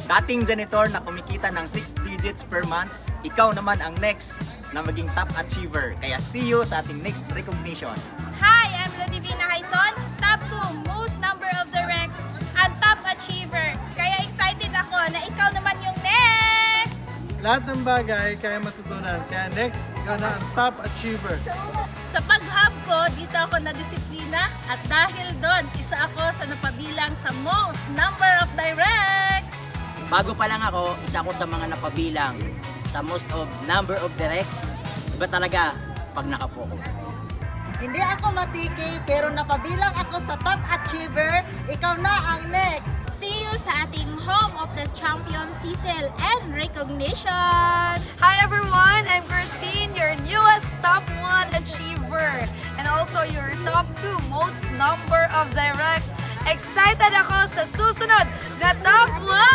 dating janitor na kumikita ng 6 digits per month, ikaw naman ang next na maging top achiever. Kaya see you sa ating next recognition. Hi, I'm Ludivina Haison, top 2 most number of the Rex and top achiever. Kaya excited ako na ikaw naman yung next! Lahat ng bagay kaya matutunan. Kaya next, ikaw na ang top achiever. Sa pag-hub ko, dito ako na-disiplina at dahil doon, isa ako sa napabilang sa most number of directs. Bago pa lang ako, isa ako sa mga napabilang sa most of number of directs. Iba talaga pag nakapokus. Hindi ako matiki pero napabilang ako sa top achiever. Ikaw na ang next. See you sa ating home of the champion Cecil and recognition. Hi everyone, I'm Christine, your newest top 1 achiever and also your top 2 most number of directs. Excited ako sa susunod na top 1!